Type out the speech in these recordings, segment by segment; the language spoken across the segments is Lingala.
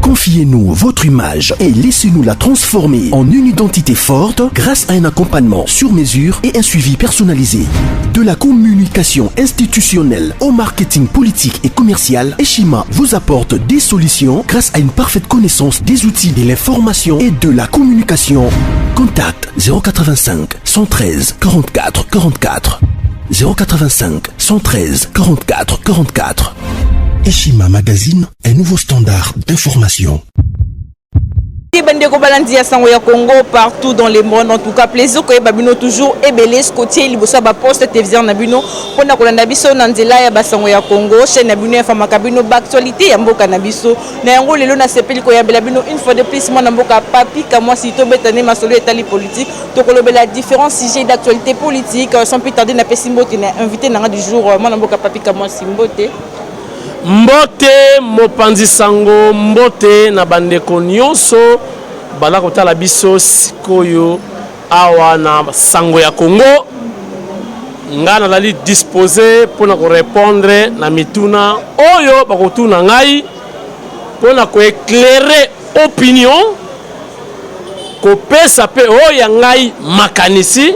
Confiez-nous votre image et laissez-nous la transformer en une identité forte grâce à un accompagnement sur mesure et un suivi personnalisé. De la communication institutionnelle au marketing politique et commercial, Eshima vous apporte des solutions grâce à une parfaite connaissance des outils de l'information et de la communication. Contact 085 113 44 44 085 113 44 44. Eshima Magazine, un nouveau standard d'information. Bandeko balandi ya sango ya Congo partout dans le monde. En tout cas, plaisir que babino toujours ebelé côté libosa ba poste télévision na bino pona kolanda biso na nzela ya basango ya Congo chaîne na bino ya fama kabino ba actualité ya mboka na biso na yango lelo na sepeli ko ya bino une fois de plus moi na mboka papi ka moi si to betane masolo etali politique to kolobela différents sujets d'actualité politique sans plus tarder na pesimbote na invité na du jour moi na mboka papi ka moi simbote mbote mopanzi sango mbote na bandeko nyonso bala kotala biso sikoyo awa na sango ya Congo nga nazali disposé pona ko répondre na mituna oyo bakotuna ngai pona ko éclairer opinion ko pesa pe oyo ngai makanisi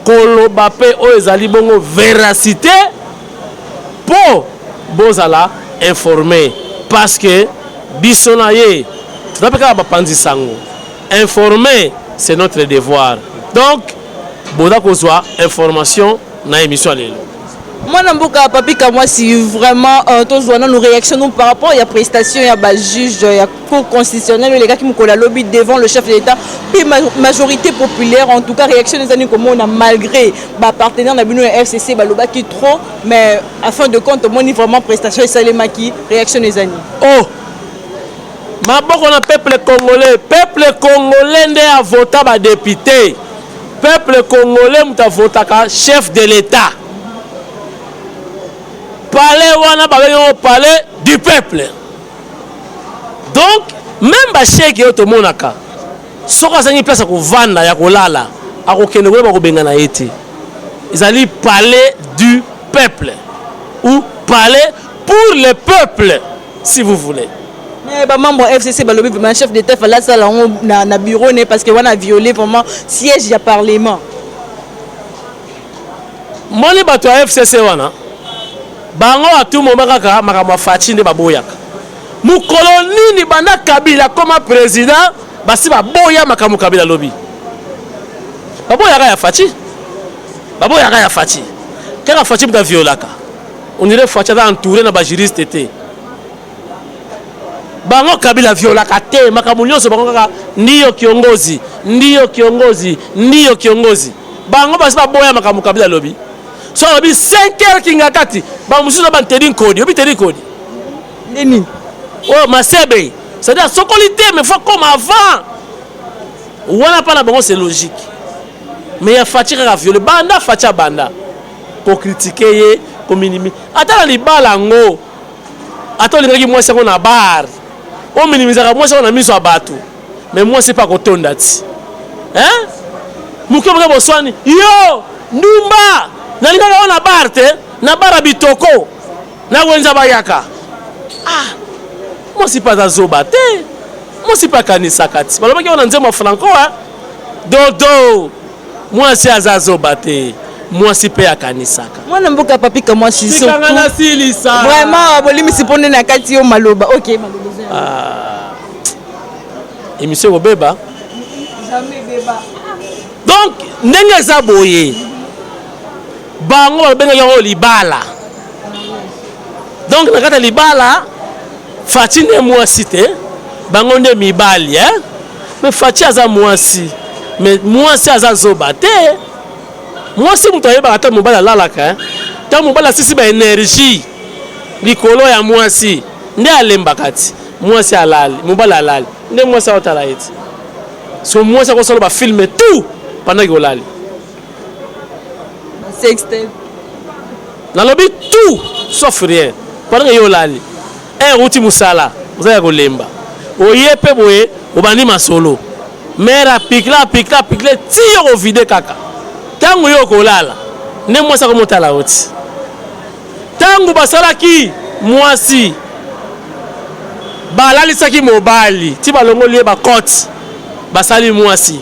koloba pe oyo ezali bongo véracité po bozala informé parce que bisonaye tout à bapanzi sango informer c'est notre devoir donc boda kozwa information na émission lelo moi na mboka papi ka moi si vraiment tous voyons nos réactions par rapport à la prestation ya ba juge ya cour constitutionnelle les gars qui mkola lobby devant le chef de l'État puis majorité populaire en tout cas réaction des années comme on a malgré ba partenaire na bino FCC ba loba qui trop mais à fin de compte moi ni vraiment prestation et salema qui réaction des années oh maboko na peuple congolais nde a voté ba député peuple congolais muta votaka chef de l'État palais wana ba palais du peuple donc même ba chèque yo to monaka soko azangi place ko vanda ya kolala akokende ko ba ko bengana ete ezali palais du peuple ou palais pour le peuple si vous voulez. Mais bah membre FCC bah le chef d'État fallait ça là na bureau né parce que on a violé vraiment siège du parlement. Moni bato FCC wana bango à tout moment kaka makama fachi nde baboyaka. Mukolo nini banda Kabila comme président basi baboya makamu Kabila lobby. Baboyaka ya fachi. Baboyaka ya fachi. Kaka fachi mta violaka. On irait fachi entouré na ba juriste été. Bango Kabila violaka te makamu nyonso bango kaka ndiyo kiongozi bango basi baboya makamu Kabila lobby so lobby 5h kingakati ba mususu ba ntedi code obi tedi code nini oh masebe c'est-à-dire sokolité mais faut comme avant wana pas na bango c'est logique mais ya fatika ka violer banda fatia banda pour critiquer ye pour minimi atala libala ngo atoli ngaki moi c'est qu'on a bar on minimisera moi on a mis sur bateau mais moi c'est pas kotonda ti hein mukomo boswani yo ndumba nalinga on a barte na bara bitoko na wenza bayaka ah moi c'est pas azobate moi c'est pas kanisa kati balobaki on nzema franco hein dodo moi c'est azobate moi c'est pas kanisaka moi na mboka papi ka moi si surtout vraiment bolimi siponde na kati yo maloba OK maloba émission beba jamais beba donc ndenge za boye bango benga yo libala donc nakata libala fatine mwasi te bango nde mibali hein mais fati aza mwasi mais mwasi aza zoba te mwasi muto yeba ata mobala lalaka hein ta mobala sisi ba énergie likolo ya mwasi nde alemba kati mwasi alali mobala alali nde mwasi otala eti so mwasi akosala ba filmer tout pendant que olali sextape nalobi tout sauf rien pendant que olali routi musala uzaya kolemba oyepe boye obandi masolo mera pikla ti yo vide kaka tangu yo kolala ne mwasi akomotala oti tangu basalaki mwasi balalisaki mobali ti balongoli ye bakote basali mwasi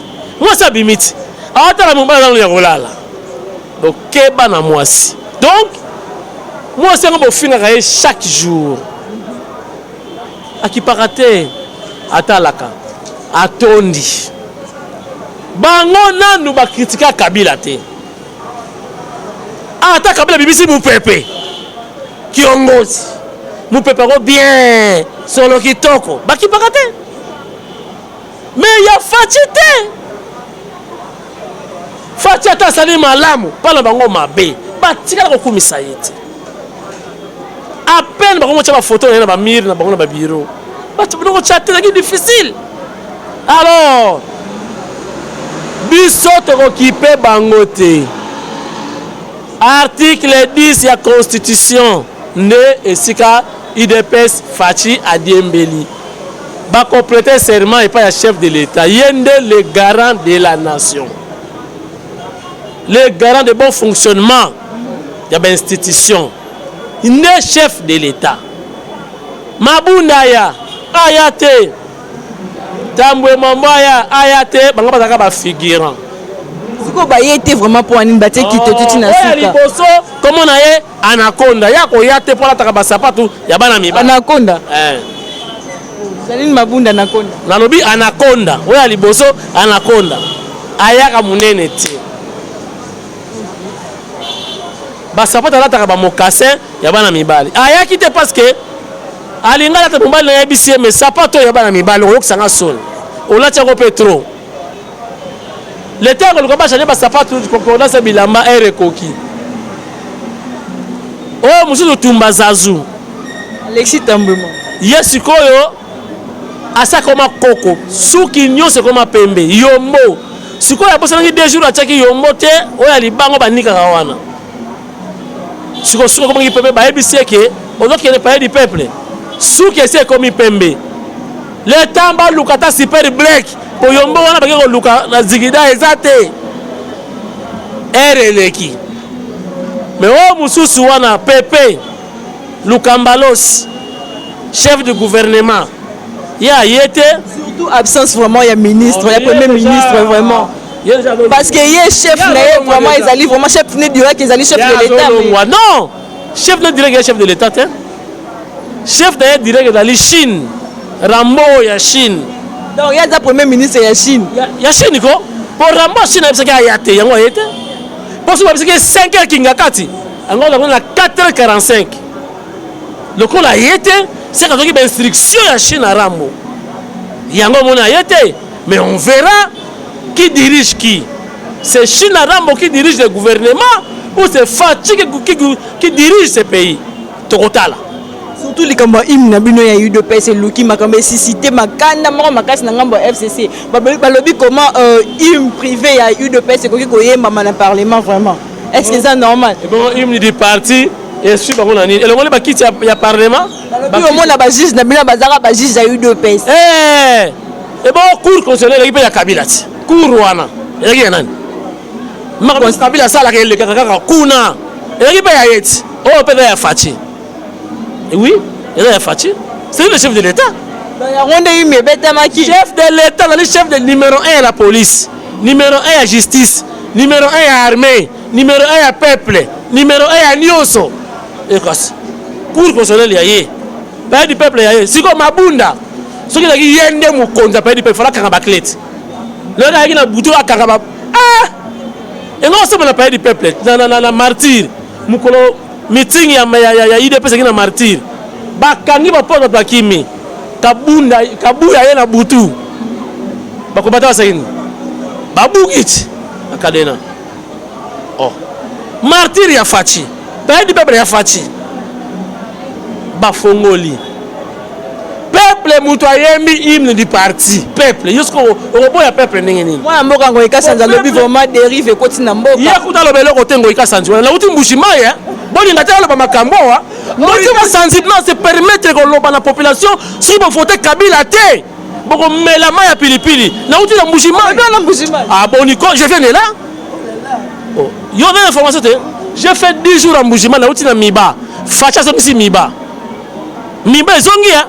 abimiti awatala mobali nano ya kolala okeba na mwasi donc mwasi yango bofingaka ye chaque jour akipaka te atalaka atondi bango nanu bakritika Kabila te ata Kabila bibisi mupepe kiongozi mupepe ko bien solo kitoko bakipaka te mais ya Faci te Faci ata asali malamu mpona bango mabe batikala kokumisa ye te à peine bango tya bafoto na ye na bamire na bango na babiro biloko tya te ezalaki difficile alors biso tokokipe bango te article 10 ya constitution nde esika UDPS Faci adiembeli bakomplete serment epai ya chef de l'état ye nde le garant de la nation le garant de bon fonctionnement ya bainstitution nde chef de l'état Mabunda ya aya te Tambwe Mambo aya te bango bazaka bafigurant siko baye te vraiment pour anine batie kitotiti na suka liboso komo na ye anaconda ya koya te mpo alataka basapatu ya bana mibali anaconda Saline Mabunda anaconda nalobi anaconda oyo ya liboso anaconda ayaka munene te basapatu alataka bamokase ya bana mibali ayaki te parce que alinga alata mobali na yebisi ye mais sapato oyo ya bana mibali oyokisanga soni olati yango mpe trop leta koluka bachange basapatu concordance bilamba erekoki oyo mosusu tumba zazu Alexis Tambwema ye sikoyo asa koma koko suki nyonso ekoma pembe yombo sikoyo abosanaki 2 jours atiaki yombo te oyo ya libango banikaka wana sikoyo suki ekomangi pembe bayebisi eke ozokende paye du peuple suki esi ekomi pembe leta baluka ata super black po yombo wana bake koluka na zigida eza te ereleki me oyo mosusu wana pepe lukambalos chef du gouvernement ye aye te surtout absence vraiment ya ministre ya premier ministre vraiment parce que ye chef na ye vraiment ezali vraiment chef ne direct ezali chef de l'état non chef ne direct ya chef de l'état te chef na ye direct ezali Chine Rambo ya Chine donc ya za premier ministre ya Chine ya Chine ko po Rambo Chine ayebisaki aya te yango aye te mpo soki babisaki 5h kinga kati yango lango na 4h45 lokola aye te seka toki bainstruction ya Chine à Rambo yango omoni aye te mais on verra qui dirige qui c'est Chine à Rambo qui dirige le gouvernement ou c'est Faci qui dirige ce pays tokotala surtout likambo hymne na bino ya UDPS eluki makambo esisite makanda moko makasi na ngambo FCC balobi comment hymne privé ya UDPS ekoki koyembama na parlement vraiment est-ce que c'est normal bon hymne du parti et suit bango na nini elongoli bakiti ya parlement balobi omona bajuge na bino bazaka bajuge ya UDPS et bon cour constitutionnel eleki mpe ya Kabila ti cour wana eleki ya nani makambo Kabila asalaka elekaka kaka kuna eleki mpe ya ye ti oyo mpe eza ya Faci oui, il est Faci. C'est le chef de l'État. Chef de l'État, le chef de numéro 1 à la police, numéro 1 à la justice, numéro 1 à l'armée, numéro 1 à peuple, numéro 1 à Nyonso. Et quoi? Cour constitutionnelle yaye. Pays du peuple yaye. Si comme Mabunda, ce qui a dit yende mukonza pays du peuple, il faut la baklet. Le gars qui a boutou à Karaba. Ah! Et non, c'est le pays du peuple. Na martyr. Mukolo meeting ya UDPS na martyr bakangi bapoto bakimi kabuya ye na butu bakobata basakini babukiti akadena martyr ya Faci pays du peuple ya Faci bafongoli peuple mutu ayembi hymne du parti peuple jusqu'au robot ya peuple ndenge nini mwana mboka ngo ikasanza lobi vraiment dérive ekoti na mboka ye kuta lobelo kote ngo ikasanza wana lauti mbushimaya bolinga te aloba makambo wa moti basensiblement se permettre koloba na population soki bovote Kabila te bokomela mai ya pilipili nauti na mbushimaya ah boniko je viens de là yo na information te j'ai fait 10 jours en Mbushimaya nauti na miba Faci asomisi miba ezongi ya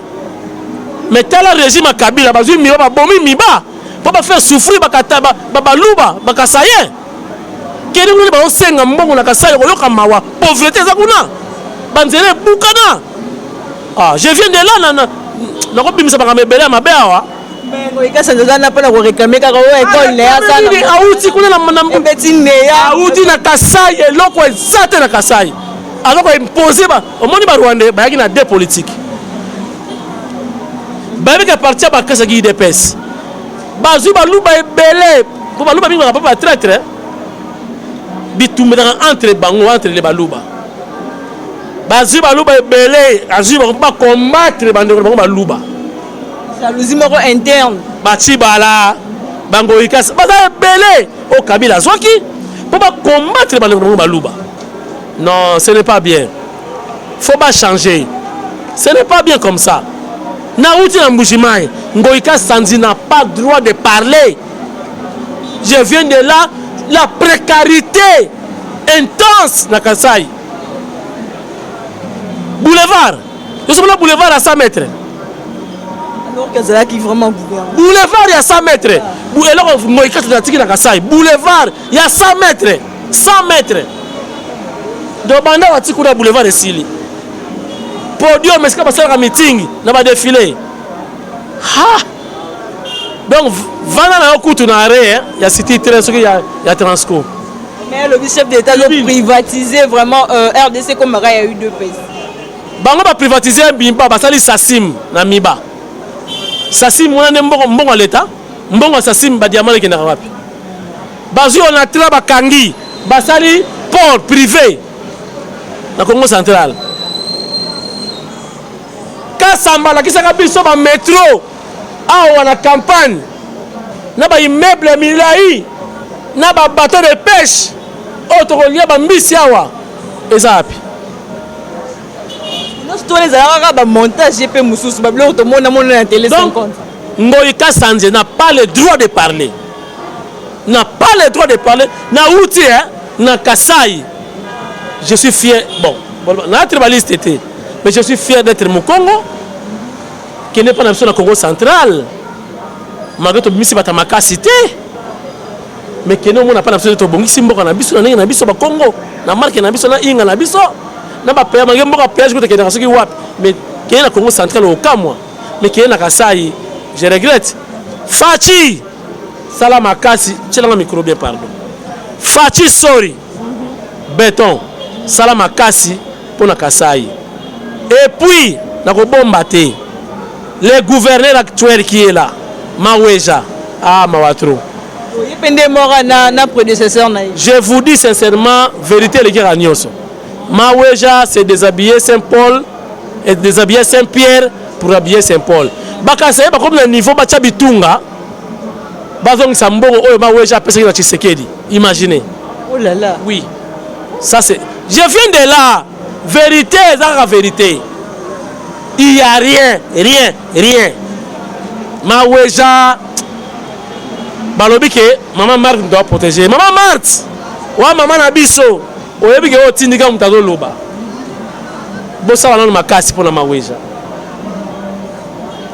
mais tel régime à Kabila bazui miba babomi miba pour pas faire souffrir bakata baluba bakasaye kedi ngoli ba osenga mbongo na kasaye ko yoka mawa pauvreté za kuna banzele bukana ah je viens de là na ko bimisa baka mebele mabe awa mais ko ikasa ndoza na pona ko réclamer ka ko école ne asa na auti kuna na mbeti ne ya auti na kasaye loko ezate na kasaye alors ko imposer ba omoni ba Rwanda ba yaki na deux politiques ba avec parti ba kasa ki DPS bazu ba luba ebele ko ba luba binga ba traître bitumbe entre bango entre les baluba bazu baluba ebele azu ba combattre bande bango baluba jalousie moko interne bati bala bango ikasa baza ebele au Kabila soki pour ba combattre bande bango baluba non ce n'est pas bien faut pas changer ce n'est pas bien comme ça na uti na Mbujimai Ngoïka Sanzi n'a pas droit de parler je viens de là la précarité intense na Kasai boulevard je suis là boulevard à 100 mètres alors que c'est là qui vraiment gouverne boulevard il y a 100 mètres et là Ngoïka Sanzi na Kasai boulevard il y a 100 mètres 100 mètres donc banda wati kuna boulevard esili podium est-ce que passer un meeting na ba défilé ha donc vana na okutu na arrêt il y a cité très il y a Transco mais le chef d'état a privatisé vraiment RDC comme il y a eu deux pays bango ba privatiser bimba basali Sasim na Miba Sasim on a mbongo l'état mbongo Sasim ba diamant ki na wapi bazu on a tra ba kangi basali port privé na Congo central Kasamba la kisaka biso ba métro awa na campagne na ba immeuble milai na ba bateau de pêche otokolia ba mbisi awa ezapi tous les arabes ba montage GP mususu ba blo to mona na télé 50 Ngoïka Sanzi n'a pas le droit de parler n'a pas le droit de parler na outi na Kasai je suis fier bon na tribaliste était mais je suis fier d'être au Congo qui n'est pas dans le Congo central malgré tout bimisi batamaka cité mais qui n'a pas dans le Congo simboka na biso na biso ba Congo na marque na biso na inga na biso na ba paya mangi mboka paya ko te kena soki wapi mais qui est na Congo central au Kamwa mais qui est na Kasai je regrette Fachi salama kasi tchelanga micro bien pardon Fachi sorry béton salama kasi pour na Kasai et puis le gouverneur actuel qui est là Maweja ah Mawatro je vous dis sincèrement vérité les gars Nyoso Maweja c'est déshabiller Saint-Paul et déshabiller Saint-Pierre pour habiller Saint-Paul bakasa ba comme le niveau ba chabitunga bazong sambongo oyo Maweja pesa na Tshisekedi imaginez oh là là oui ça c'est je viens de là vérité la vérité il y a rien Maweja balobi ke maman Marthe doit protéger maman Marthe wa maman na biso oyebi ke otindika mutazo loba bosa wana makasi pona Maweja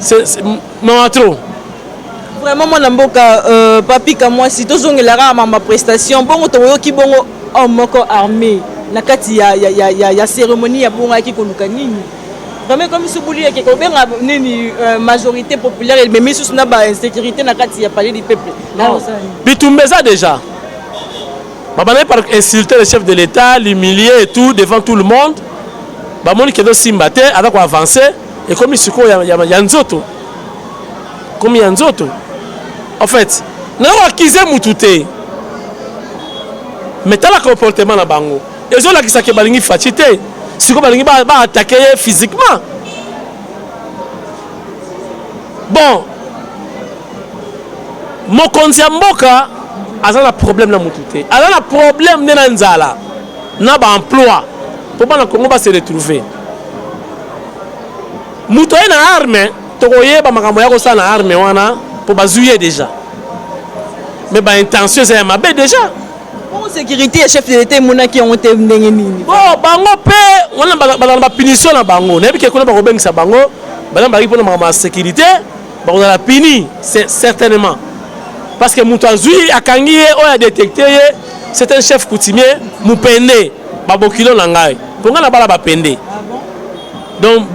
c'est non trop vraiment mon mboka papi ka moi si tozongela ma prestation bongo to yoki bongo homme moko armé na kati ya cérémonie ya bonga ki koluka nini vraiment comme subuli ya ko benga nini majorité populaire mais même sous na ba insécurité na kati ya palais du peuple bitumbeza déjà babana par insulter le chef de l'état l'humilier et tout devant tout le monde ba moni kedo simbate avec quoi avancer et comme isuko ya nzoto comme ya nzoto en fait na akize mutute mais t'as le comportement na bango et zo la ki sake balingi fatité siko balingi ba attaquer physiquement bon mokonzi ya mboka azana problème na mutute azana problème na nzala na ba emploi pour bana Congo ba se retrouver muto na arme tokoyeba makambo ya ko sa na arme wana pour bazuye déjà mais ba intention c'est mabe déjà bon sécurité et chef de l'état mona qui ont été ndenge nini bon bango pe wana ba punition na bango na bike kuna ba ko bengisa bango bana baki pour ma sécurité on a la pini certainement parce que Moutazui a kangié on a détecté c'est un chef coutumier Mupende babokilo nangai pour nga na bala ba pende donc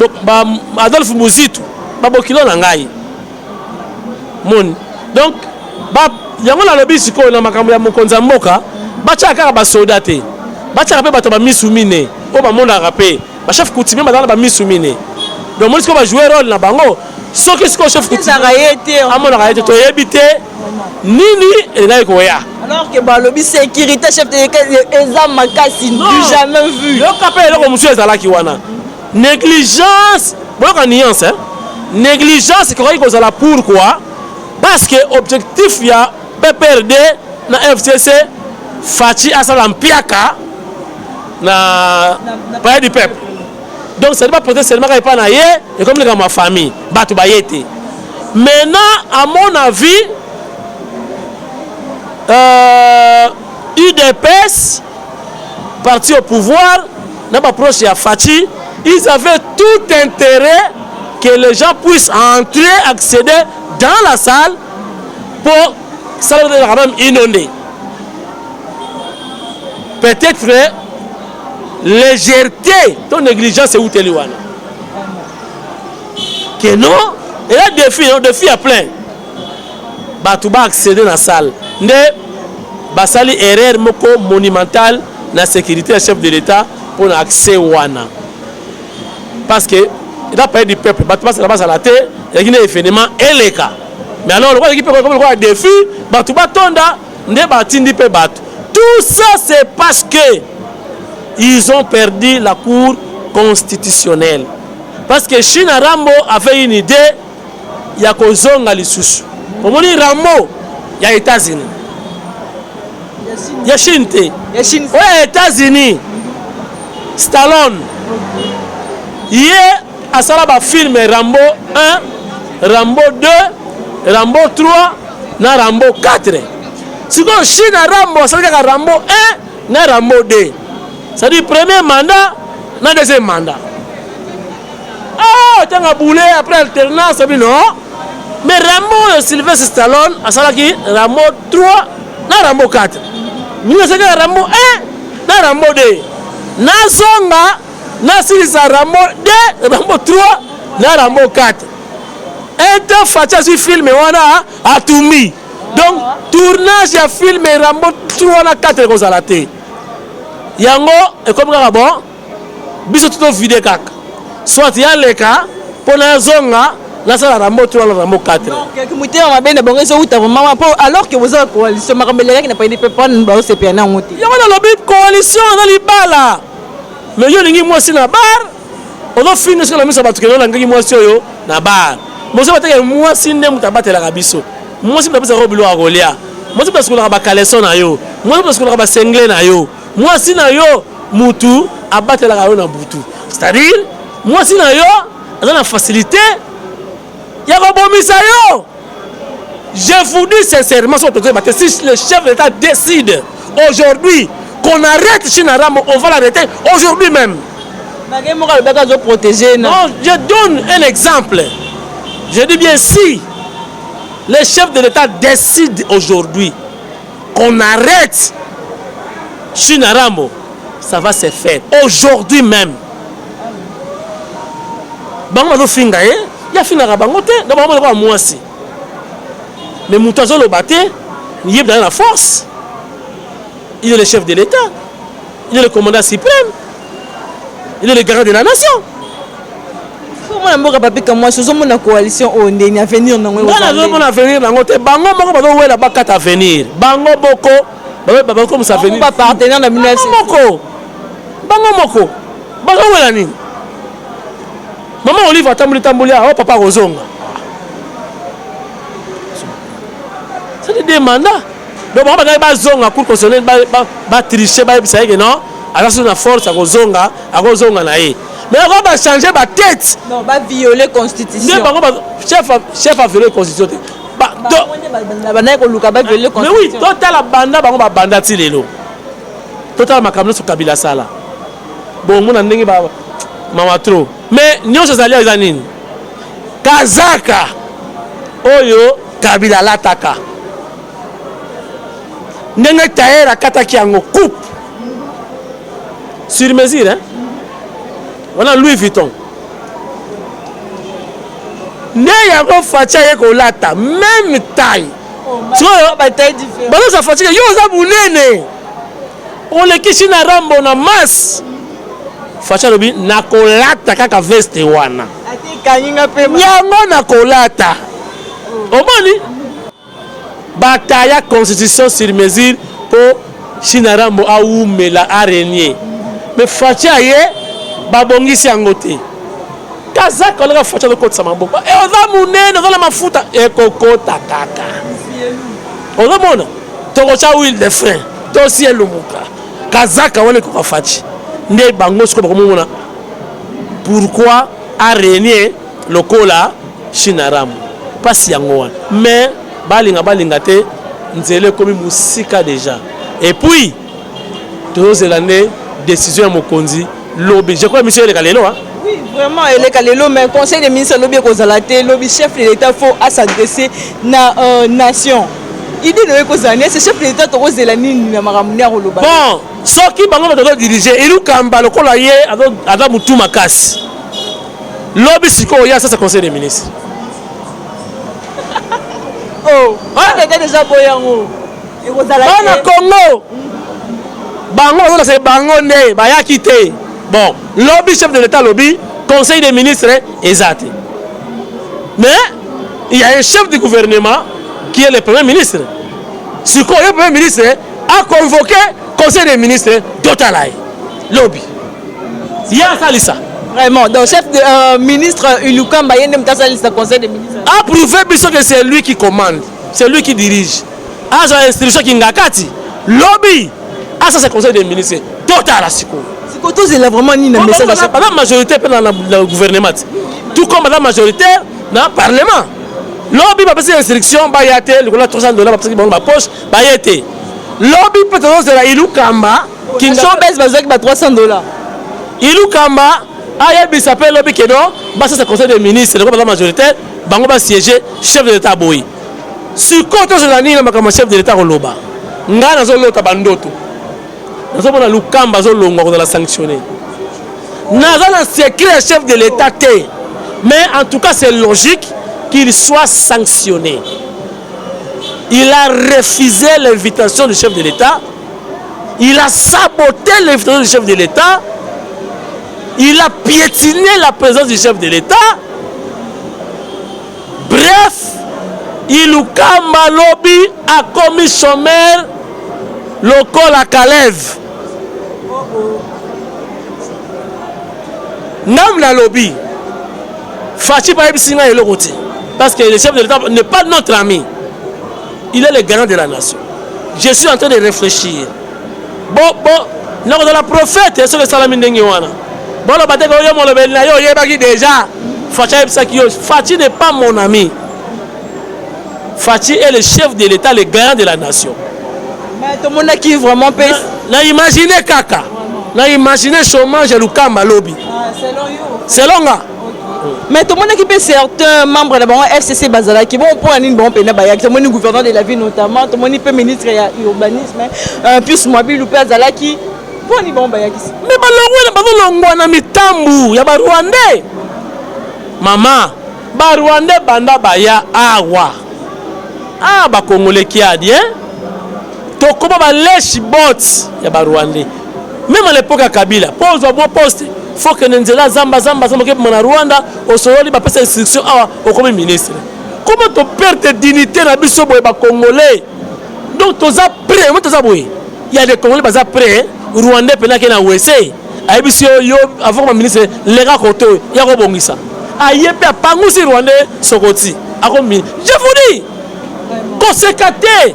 Adolphe Muzitu babokilo nangai mon donc yango na lobi siko na makambo ya mokonza mboka bacha kaka ba soldate bacha pe bato ba misumine o ba monda rapé ba chef coutumier bazala ba misumine donc moi siko ba jouer rôle na bango soki siko chef coutumier amona ka to yebité nini elai ko ya alors que ba lobi sécurité chef de exam makasi du jamais vu yo kapé eloko monsieur ezalaki wana négligence boka nuance hein négligence ko ko zala pourquoi parce que objectif ya PPRD na FCC Fachi asala mpiaka na palais du peuple donc c'est pas peut-être seulement qu'il pas na yé et comme les ma famille batu bayete maintenant à mon avis UDPS parti au pouvoir n'a pas proche à Fachi ils avaient tout intérêt que les gens puissent entrer accéder dans la salle pour salle de même inondée. Peut-être légèreté, ton négligence c'est où tu es loin. Que non, et là défi à plein. Bah tu vas accéder dans la salle. Ne basali erreur moko monumentale la sécurité chef de l'État pour accès wana. Parce que il a pas du peuple, bah tu vas là-bas à la terre, il y a un événement et les cas. Mais alors, le équipe comme un défi, tout ça c'est parce que ils ont perdu la cour constitutionnelle. Parce que China Rambo avait une idée, il y a Kozonga Lisusu. Pour moi, Rambo, il y a États-Unis. Il y a Chine. Ouais, États-Unis. Stallone. Il y a un film Rambo 1, Rambo 2. Rambo 3 na Rambo 4. Si on Chine Rambo, ça veut dire Rambo 1 na Rambo 2. Ça dit premier mandat na deuxième mandat. Ah, tu as boulé après alternance, non. Mais Rambo Sylvester Stallone a ça qui Rambo 3 na Rambo 4. Nous c'est que Rambo 1 na Rambo 2. Na zonga na Sylvester Rambo 2, Rambo 3 na Rambo 4. Et un Facha sur film a tout mis. Donc, tournage à film Rambo 3 na 4 comme ça la tête. Yango, et comme ça, bon, biso tout vidé kak. Soit il y a les cas, pour la zonga, là c'est Rambo 3 na Rambo 4. Donc, muté on va bien bon réseau où alors que vous avez coalition Marambelera qui n'a pas été prendre ba CPN en muté. Yango na lobby coalition na libala. Mais yo ningi moi si na bar, on a fini sur la mise à battre que on ngi moi si yo na bar. Moi je moi si ne mutabate la biso moi si ndapesa ko bilo akolia moi si parce que la ba caleçon na yo moi parce que la ba sengle na yo moi si na yo mutu abate la yo na butu c'est-à-dire moi si na yo a la facilité ya ko bomisa yo je vous dis sincèrement si le chef de l'État décide aujourd'hui qu'on arrête China Rambo on va l'arrêter aujourd'hui même. Non, je donne un exemple. Je dis bien si le chef de l'État décide aujourd'hui qu'on arrête China Rambo, ça va se faire aujourd'hui même. Bango finga il y a finga bangote, d'abord on moi aussi. Mais Moutazo le batté, il est dans la force. Il est le chef de l'État. Il est le commandant suprême. Il est le garant de la nation. Comment on va pas moi sur une coalition au ndeni avenir non on a avenir nango te bango moko ba do wela ba kata avenir bango boko ba comme ça avenir pas partenaire na 19 bango moko bango wela nini maman Olive tambuli oh papa Kozonga c'est des mandats donc on va zonga pour constitutionnel ba tricher ba bisa que non alors sur la force à Kozonga na ye. Mais on va changer ma tête. Non, on va violer la constitution. Chef a violé la constitution. Mais oui, total la banda, on va banda tilelo. Total ma caméra sur Kabila Sala. Bon, mon andingi ba mama trop. Mais nous ces alliés zanine. kazaka oyo Kabila lataka ndenge tailleur akataki yango coupe sur mesure hein? Voilà Louis Vuitton ne yango Fachi ye kolata même taille baza Fachi yo oza bunene olekisi na rambo na masse Fachi alobi nakolata kaka veste wana yango nakolata omoni bataya constitution sur mesure pour Chinarambo aoumela araignée mais Fachi aye babongisi yango te kazaka oleka Fachi alokotisa maboko oza munene oza na mafuta ekokota kaka ozomona tokotya huile de frein tosi elumuka kazaka wana ekoka Fachi nde bango sikoyo bakomona pourquoi araignée lokola Chinarambo pasi yango wana mais balinga te nzela ekomi musika déjà et puis tozozela nde décision ya mokonzi lobi je crois monsieur eleka lelo hein? Oui, vraiment eleka lelo mais conseil des ministres lobi ekozala te lobi chef de l'état faut s'adresser na nation idée no ekozala ne chef de l'état tokozela nini na makambo ya koloba bon soki bango bato diriger ilukamba lokola ye aza mutu makasi lobi sikoyo ya sasa conseil des ministres oh on déjà boyango ekozala bana Congo bango bazolasa bango nde bayaki te bon lobby chef de l'état lobby conseil des ministres ezate mais il y a un chef du gouvernement qui est le premier ministre sikoyo le premier ministre a convoqué conseil des ministres total lobby ya salisa vraiment donc chef de ministre Ilukamba yende mtasalisa conseil des ministres approuvé biso que c'est lui qui commande c'est lui qui dirige azo instruction kingakati lobby ça c'est conseil des ministres total siko siko c'est vraiment ni na message pas la majorité dans le gouvernement tout comme la majorité dans le parlement lobby va passer instruction ba yate le $300 parce que bon ma poche ba yate lobby peut-être c'est la Ilukamba qui sont baisse bazaki ba $300 Ilukamba ayebi s'appelle lobby que non bah ça c'est conseil des ministres le la majorité bango ba siéger chef de l'état boy sur côté de la nina makama chef de l'état koloba nga nazo lota bandoto nazo bona Lukamba zo longo ko la sanctionner nazo na secret chef de l'état té mais en tout cas c'est logique qu'il soit sanctionné. Il a refusé l'invitation du chef de l'état, il a saboté l'invitation du chef de l'état, il a piétiné la présence du chef de l'état. Bref, Ilukamba lobby a commis son maire local à Kalev. Nam la lobby. Fachi pa ebisinga et le côté. Parce que le chef de l'État n'est pas notre ami. Il est le garant de la nation. Je suis en train de réfléchir. Bon, nous avons la prophète, et ce que Salamine Dengiwana. Bon, le bâtiment, déjà. Fachi n'est pas mon ami. Fachi est le chef de l'État, le garant de la nation. Mais tout le monde qui vraiment pèse. N'a imaginé Kaka. N'a imaginé chômage à Lukamba lobby. Selon moi. Mais tout le monde qui peut certains membres de la FCC Bazala qui vont pour un bon pays, tout le monde gouverneur de la ville notamment, tout le monde peut ministre de l'urbanisme, plus mobile ou pas Zala qui pour un bon pays. Mais balongwe na mitambu ya Rwandais. Maman, Rwandais banda baya awa. Ah ba Congolais qui a dit hein. Tokoma ba leshi bots ya Rwandais. Même à l'époque à Kabila, pose au bon poste. Faut que Nzela Zamba que mon Rwanda au Soroli va passer instruction au comme ministre. Comment tu perds tes dignités na biso boy ba Congolais? Donc tu as prêt, moi tu as boy. Il y a des Congolais basa prêt, Rwandais pena ke na WC. Aibisi yo avant ma ministre les gars koto ya ko bongisa. Ayepe pangu si Rwandais sokoti. Akomi. Je vous dis. Conséquenté.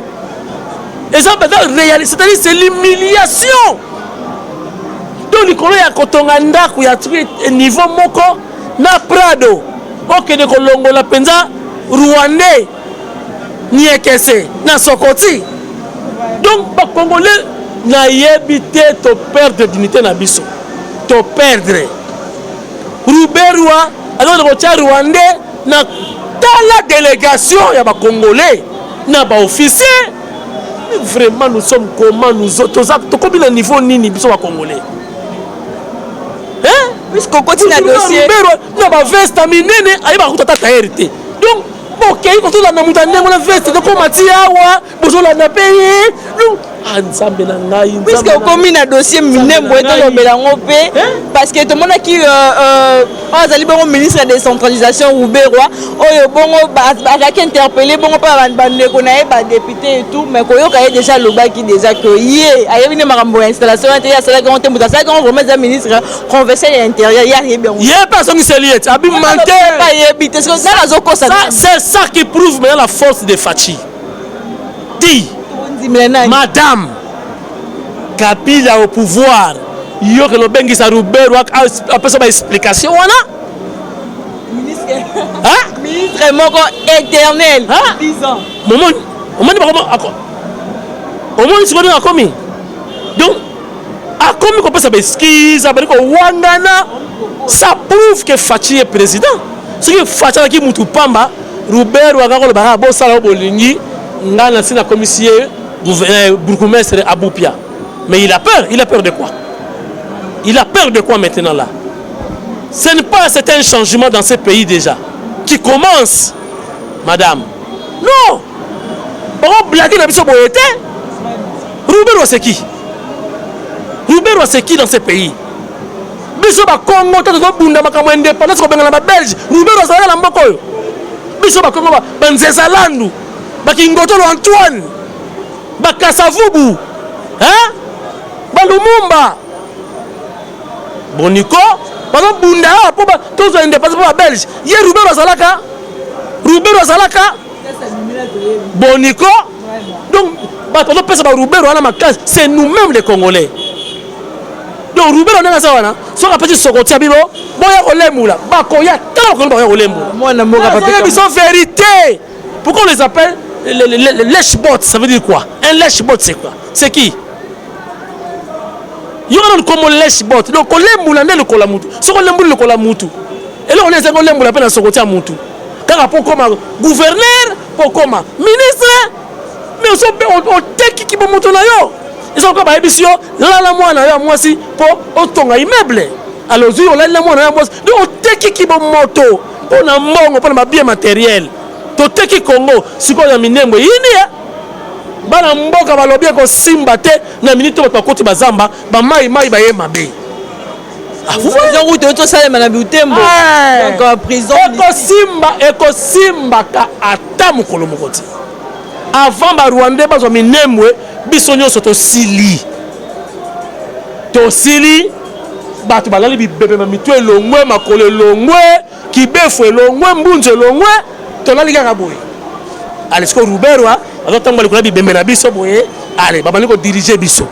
Et ça réalité, c'est-à-dire c'est l'humiliation. Donc likolo ya kotonga ndaku ya niveau moko na Prado okende kolongola penza Rwandais ni ekese na Sokoti. Donc ba Congolais na yebité to perdre dignité na biso to perdre Ruberwa alors ko tia Rwandais na la délégation ya ba Congolais na ba officier. Vraiment nous sommes comment nous autres comme le niveau nini biso ba Congolais. Hein? Puisqu'on continue à dossier. Na ba veste minene ayi ba kutata taérité. Donc OK, quand on a namutane na veste de comment tiawa, bozo la na payer. Nzambe na ngai puisque comme na dossier minembo et to belango pe parce que tout le monde qui azali bongo ministre de décentralisation Rouberwa oyo bongo ba interpellé bongo pa bandeko na ba député et tout mais koyoka ye déjà lobaki déjà que yé ayebi ne makambo installation intérieure ça quand on muta ça quand vraiment les ministres converser l'intérieur ya bien yé personne se lié abi manqué pas yebi c'est c'est ça qui prouve maintenant la force de Fachi dit Madame Kabila au pouvoir, il y a le bengi sa Rouberwa après ça explication wana ministre moko éternel 10 ans moment c'est quoi a commis donc a commis qu'on peut ça excuse ça ko wangana ça prouve que Fachi est président ce que Fachi qui mutu pamba Rouberwa ka ko ba bo sala bolingi ngana sina commissaire bourgmestre Aboupia. Mais il a peur de quoi? Il a peur de quoi maintenant là? Ce n'est pas un changement dans ce pays déjà qui commence, madame. Non! On blague dans ce pays. Rouberwa c'est qui? Rouberwa c'est qui dans ce pays? Biso ba Congo to zo bunda makambo indépendance ko bengana ba Belge. Rouberwa ça la mboko yo. Biso ba Congo ba Nzeza Landu. Ba Kingotolo Antoine. Bakasavubu, hein? Balumumba, Boniko, pendant Bunda, pour tous les indépendants pour la Belge. Hier Rouberwa Zalaka, Boniko. Donc, pendant que ça Rouberwa à la case, c'est nous-mêmes les Congolais. Donc Rouberwa n'a pas ça, soit la petite socotia bibo, boya olemula, bakoya, tant qu'on boya olemula. Moi, n'a pas ils sont vérité. Pourquoi on les appelle? Le lèche-bot, ça veut dire quoi? Un lèche-bot, c'est quoi? C'est qui? Il y a un comme lèche-bot. Donc, on l'aime ou le colamutu. Ce qu'on l'aime ou le colamutu. Et là, on est un l'aime ou la peine à son côté à Moutou. Car pour comme gouverneur, pour comme ministre, mais on teki qui peut monter là. Ils sont comme à Ebisio, là, la moi aussi, pour autant à immeuble. Alors, on l'a la moi, donc on teki qui peut monter. On a mon, on a bien matériel. Toteki Congo siko ya minembo yini ya bana mboka balobia ko simba te na minito ba koti bazamba ba mai ba ye mabe vous voyez route to sale na butembo donc prison eko simba ka ata mukolo mokoti avant ba Rwanda bazo minemwe biso nyonso to sili bato balali bibebe ma mitu elongwe makolo elongwe kibefu elongwe mbunzo elongwe. Allez, ce que Rouberwa, allez, baba diriger biso.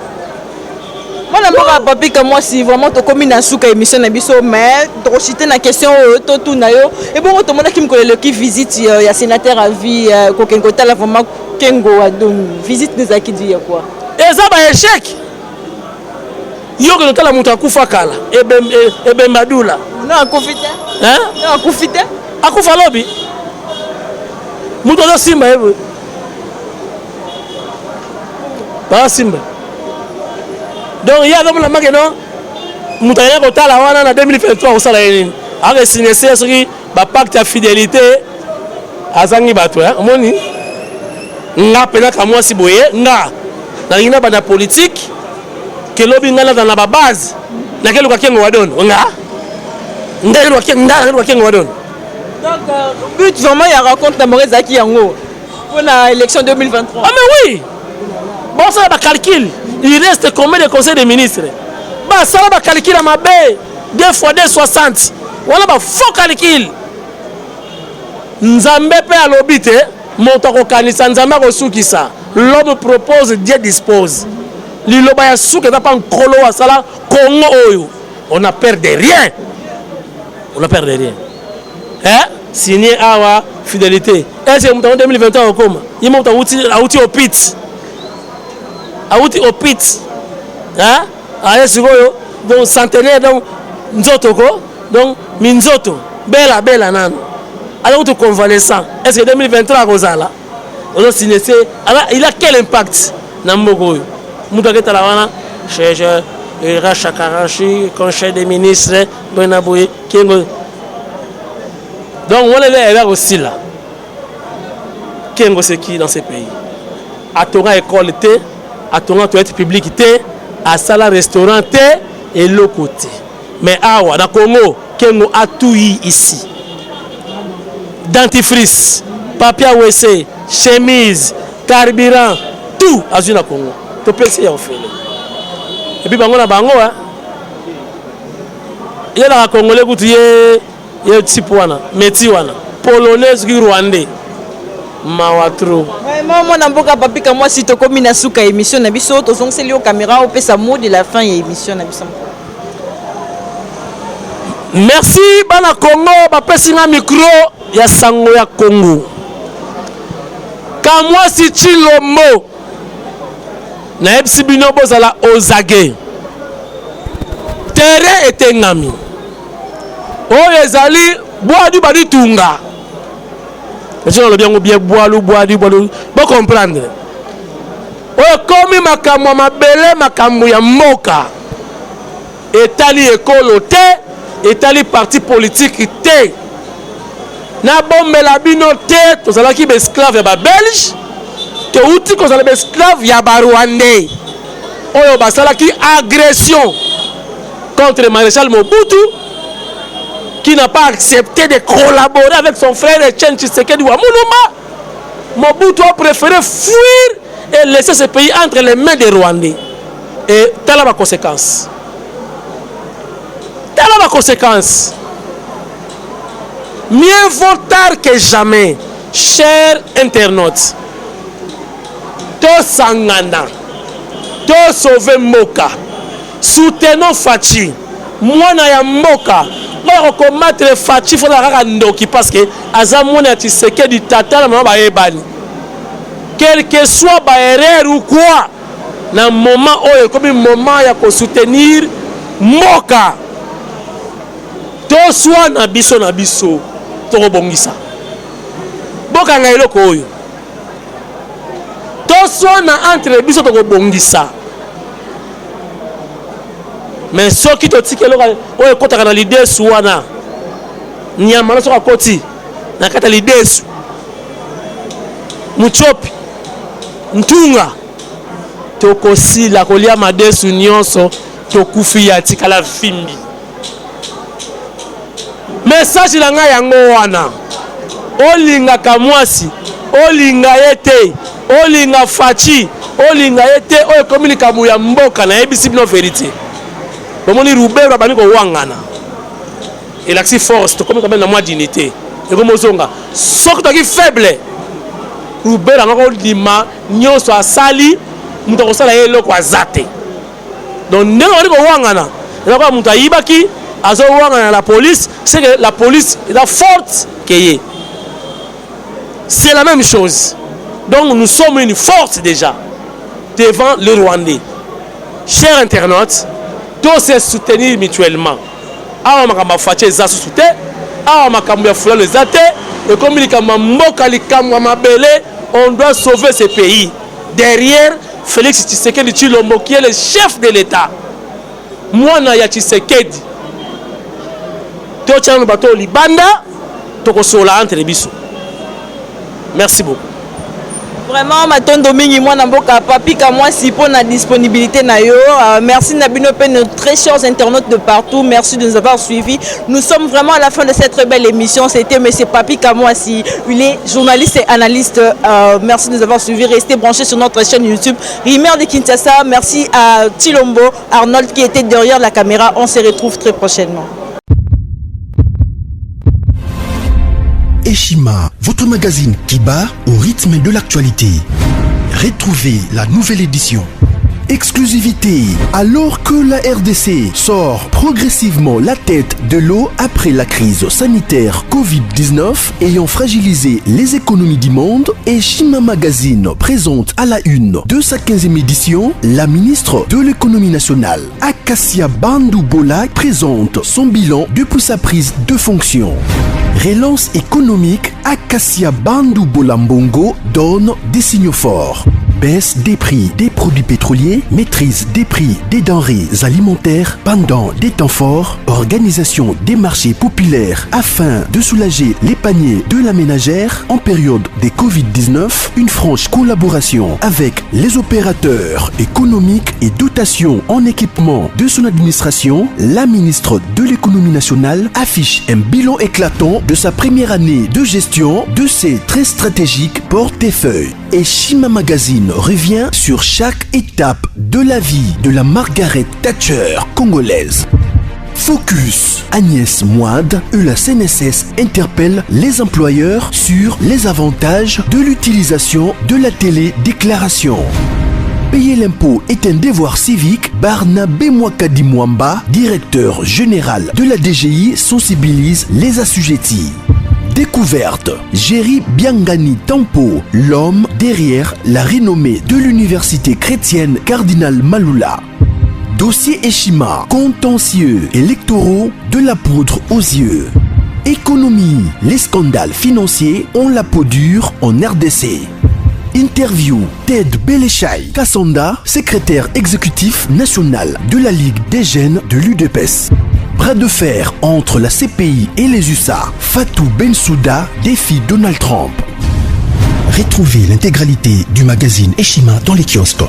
Moi, papi, que moi, si vraiment tu commis dans souka émission na biso, mais tu citer la question tout na yo. Et bon, tout le monde qui me connaît qui visite, il y a sénateur à vie, Kokenkota la vraiment Kengo donc visite des acquis dit quoi. Et ça va échec. Yo que la monta kufa kala. Et ben Madula. Non, akufite. Hein? Non, akufite. Akufa lobby. Moutono Simba ewe. Pas Simba. Donc il y a donc la marque non. Moutaya kotala wana na 2023 au sala yini. Aka signer ce qui ba pacte de fidélité azangi bato hein. Omoni. Nga pena ka moi si boye nga. Na ngina ba na politique que lobi ngala dans la base. Na kelo ka kengo wadon. Nga. Ndelo ka kengo wadon. Donc, but vraiment, il y a raconte la Maurice Zaki Yango pour l'élection 2023. Ah, mais oui! Bon, ça va calcul. Il reste combien de conseils des ministres? Bah, ça va calcul à ma baie. 2 fois 2, 60. Voilà, bah, faux calcul. Nzambe pe à l'obité. Montako kanisa Nzambe ko soukisa. L'homme propose, Dieu dispose. Liloba ya souke ta pas un kolo à sala Congo oyo. On a peur de rien. On a peur de rien. Hein? Signé awa fidélité. Est-ce que en 2021 comme il monte outi au pit. Outi au pit. Hein? Allez sur donc centenaire donc nzoto ko donc minzoto bela nano. alors tu convalescent. Est-ce que 2023 Rosala il a quel impact dans Mogo? Moutake Talawana, chef Rachakarachi, conseil des ministres, Benaboué, Kengo. Donc on est là aussi là. Kengo c'est qui dans ces pays? À ton école, à ton toilette publique, à salle restaurant et l'autre côté. Mais awa dans Congo, Kengo a tout ici. Dentifrice, papier WC, chemise, carburant, tout à Zuna Congo. Tu peux essayer en fait. Et puis bango na bango hein. Il y a la Congolais qui est Tsipwana, Metiwana, Polonaise qui Rwandais. Mawatro. Vraiment mon amboka papi comme moi si to komi na suka émission na biso to zonse lio caméra au pesa mot de la fin et émission na biso. Merci bana Congo ba pesinga micro ya sango ya Congo. Kamwa si Chilombo na ebisi bino bozala ozage. Terre etengami. O ezali boadu badi tunga. Je ne sais bien boire, vous comprendre. Comme makamwa mabele makamwa ya mboka. Etali ekolo te, etali parti politique te. Na bombe la bino te, tozala ki esclave ya ba Belge, te uti kozala ba esclave ya ba Rwandais. Oyo basala ki agression contre le maréchal Mobutu, qui n'a pas accepté de collaborer avec son frère Etienne Tshisekedi Wamuluma. Mobutu a préféré fuir et laisser ce pays entre les mains des Rwandais. Et telle est la conséquence. Telle est la conséquence. Mieux vaut tard que jamais, chers internautes. To sangana, to sauver Moka, soutenons Fachi, mwana ya Moka. On combattre Fachi faut la ndoki parce que azamona Tshisekedi tata na mama ebani. Quel que soit ba erreur ou quoi, na moment oyo comme moment ya ko soutenir Moka. To soit na biso to robongisa. Boka nga eloko oyo. To soit na entre biso to robongisa. Mais ce qui te dit que l'on est contre l'idée souana, n'y a pas de côté, n'a qu'à l'idée sou. Muchopi, Ntunga, Tokosi, la colia Mades Union, Tokufi, Yatika la Fimbi. Message la nga yango wana. Olinga Kamwasi, Olinga Yete, Olinga Fachi, Olinga Yete, Oyo communique Mouya Mboka, na ebisi bino vérité. Bomoni Roubert babani ko wangana. Et l'axi force to comme quand même la moi dignité. Et comme ozonga, soko to ki faible. Roubert ngako lima nyonso asali muto ko sala yelo ko azate. Donc ndenge bani ko wangana. Et là muto ayibaki azo wangana la police, c'est que la police est la forte qu'est. C'est la même chose. Donc nous sommes une force déjà devant le Rwandais. Chers internautes, tous se soutenir mutuellement. Awa makamba fache za soute, awa makamba fula le zate, et comme il kamba mboka likamwa mabele, on doit sauver ce pays. Derrière Félix Tshisekedi Tshilombo qui est le chef de l'État. Mwana ya Tshisekedi. To tshana bato libanda, toko sola entre biso. Merci beaucoup. Vraiment, matondo mingi mwana mboka papi ka moi si pour la disponibilité na yo. Merci Nabino Pen, nos très chers internautes de partout. Merci de nous avoir suivis. Nous sommes vraiment à la fin de cette très belle émission. C'était monsieur Papi Kamwasi. Il est journaliste et analyste. Merci de nous avoir suivis. Restez branchés sur notre chaîne YouTube Rimer de Kinshasa. Merci à Chilombo Arnold qui était derrière la caméra. On se retrouve très prochainement. Eshima, votre magazine qui bat au rythme de l'actualité. Retrouvez la nouvelle édition. Exclusivité. Alors que la RDC sort progressivement la tête de l'eau après la crise sanitaire Covid-19 ayant fragilisé les économies du monde, Eshima Magazine présente à la une de sa 15e édition la ministre de l'économie nationale, Akasia Bandou Bola, présente son bilan depuis sa prise de fonction. Relance économique, Acacia Bandou Bolambongo donne des signaux forts. Baisse des prix des produits pétroliers, maîtrise des prix des denrées alimentaires pendant des temps forts, organisation des marchés populaires afin de soulager les paniers de la ménagère en période de Covid-19, une franche collaboration avec les opérateurs économiques et dotation en équipement de son administration, la ministre de l'économie nationale affiche un bilan éclatant de sa première année de gestion de ses très stratégiques portefeuilles. Et Shima Magazine revient sur chaque étape de la vie de la Margaret Thatcher congolaise. Focus. Agnès Moide et la CNSS interpellent les employeurs sur les avantages de l'utilisation de la télédéclaration. Payer l'impôt est un devoir civique. Barnabé Mwakadi Mwamba, directeur général de la DGI, sensibilise les assujettis. Découverte. Jerry Biangani Tampo, l'homme derrière la renommée de l'université chrétienne Cardinal Malula. Dossier Eshima, contentieux électoraux de la poudre aux yeux. Économie, les scandales financiers ont la peau dure en RDC. Interview, Ted Belechai Kassanda, secrétaire exécutif national de la Ligue des jeunes de l'UDPS. Bras de fer entre la CPI et les USA. Fatou Bensouda défie Donald Trump. Retrouvez l'intégralité du magazine Eshima dans les kiosques.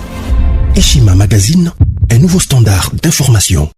Eshima Magazine, un nouveau standard d'information.